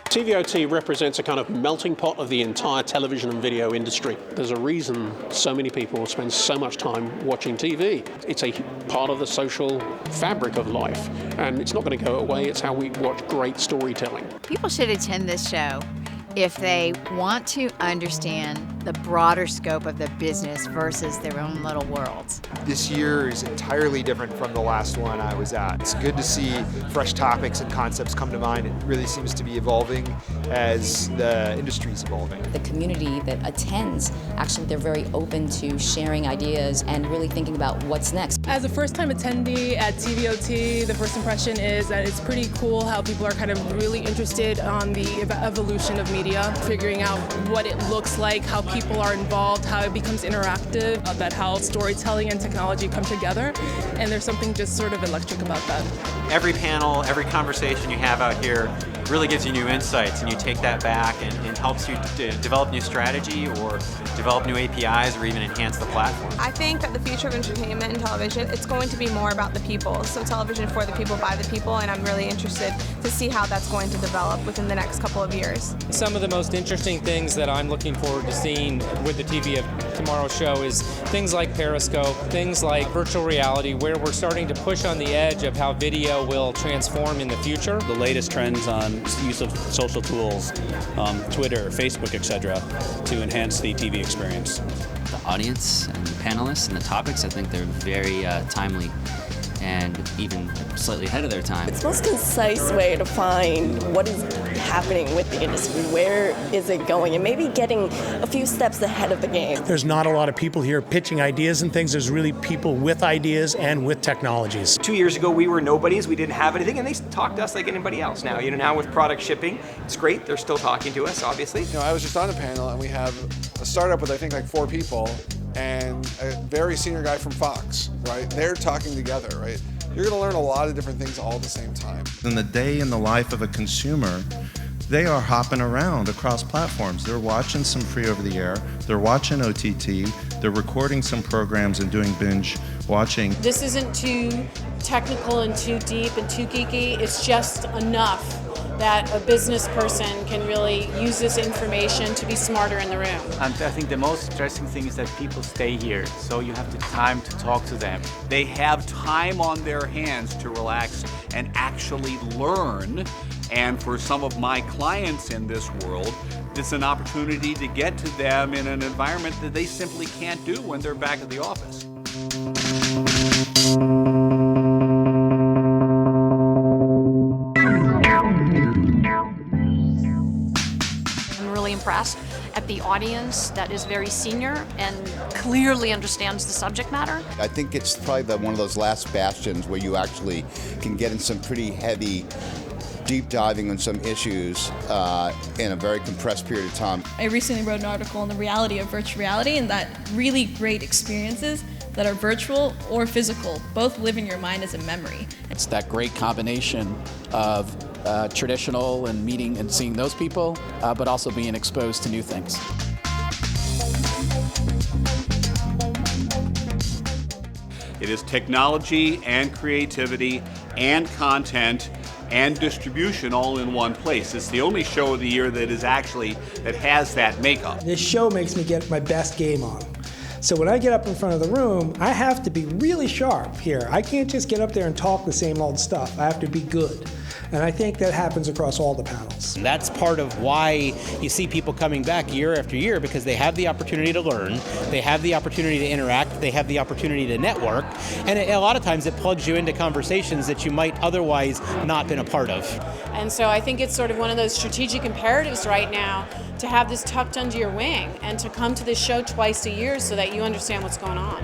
TVOT represents a kind of melting pot of the entire television and video industry. There's a reason so many people spend so much time watching TV. It's a part of the social fabric of life, and it's not going to go away. It's how we watch great storytelling. People should attend this show if they want to understand the broader scope of the business versus their own little worlds. This year is entirely different from the last one I was at. It's good to see fresh topics and concepts come to mind. It really seems to be evolving as the industry is evolving. The community that attends, actually they're very open to sharing ideas and really thinking about what's next. As a first-time attendee at TVOT, the first impression is that it's pretty cool how people are kind of really interested on the evolution of media, figuring out what it looks like, how people are involved, how it becomes interactive, about how storytelling and technology come together, and there's something just sort of electric about that. Every panel, every conversation you have out here really gives you new insights, and you take that back and helps you develop new strategy or develop new APIs or even enhance the platform. I think that the future of entertainment and television, it's going to be more about the people. So television for the people, by the people, and I'm really interested to see how that's going to develop within the next couple of years. Some of the most interesting things that I'm looking forward to seeing with the TV of Tomorrow show is things like Periscope, things like virtual reality, where we're starting to push on the edge of how video will transform in the future. The latest trends on use of social tools, Twitter, Facebook, etc., to enhance the TV experience. The audience and the panelists and the topics, I think they're very timely and even slightly ahead of their time. It's the most concise way to find what is happening with the industry, where is it going, and maybe getting a few steps ahead of the game. There's not a lot of people here pitching ideas and things. There's really people with ideas and with technologies. 2 years ago, we were nobodies. We didn't have anything, and they talked to us like anybody else now. Now with product shipping, it's great. They're still talking to us, obviously. I was just on a panel, and we have a startup with, I think, like 4 people, and a very senior guy from Fox, right? They're talking together, right? You're going to learn a lot of different things all at the same time. In the day in the life of a consumer, they are hopping around across platforms. They're watching some free over-the-air, they're watching OTT, they're recording some programs and doing binge watching. This isn't too technical and too deep and too geeky. It's just enough that a business person can really use this information to be smarter in the room. And I think the most interesting thing is that people stay here, so you have the time to talk to them. They have time on their hands to relax and actually learn. And for some of my clients in this world, it's an opportunity to get to them in an environment that they simply can't do when they're back at the office. Impressed at the audience that is very senior and clearly understands the subject matter. I think it's probably one of those last bastions where you actually can get in some pretty heavy deep diving on some issues in a very compressed period of time. I recently wrote an article on the reality of virtual reality and that really great experiences that are virtual or physical both live in your mind as a memory. It's that great combination of traditional and meeting and seeing those people, but also being exposed to new things. It is technology and creativity and content and distribution all in one place. It's the only show of the year that has that makeup. This show makes me get my best game on. So when I get up in front of the room, I have to be really sharp here. I can't just get up there and talk the same old stuff. I have to be good. And I think that happens across all the panels. And that's part of why you see people coming back year after year, because they have the opportunity to learn, they have the opportunity to interact, they have the opportunity to network, and a lot of times it plugs you into conversations that you might otherwise not been a part of. And so I think it's sort of one of those strategic imperatives right now to have this tucked under your wing and to come to this show twice a year so that you understand what's going on.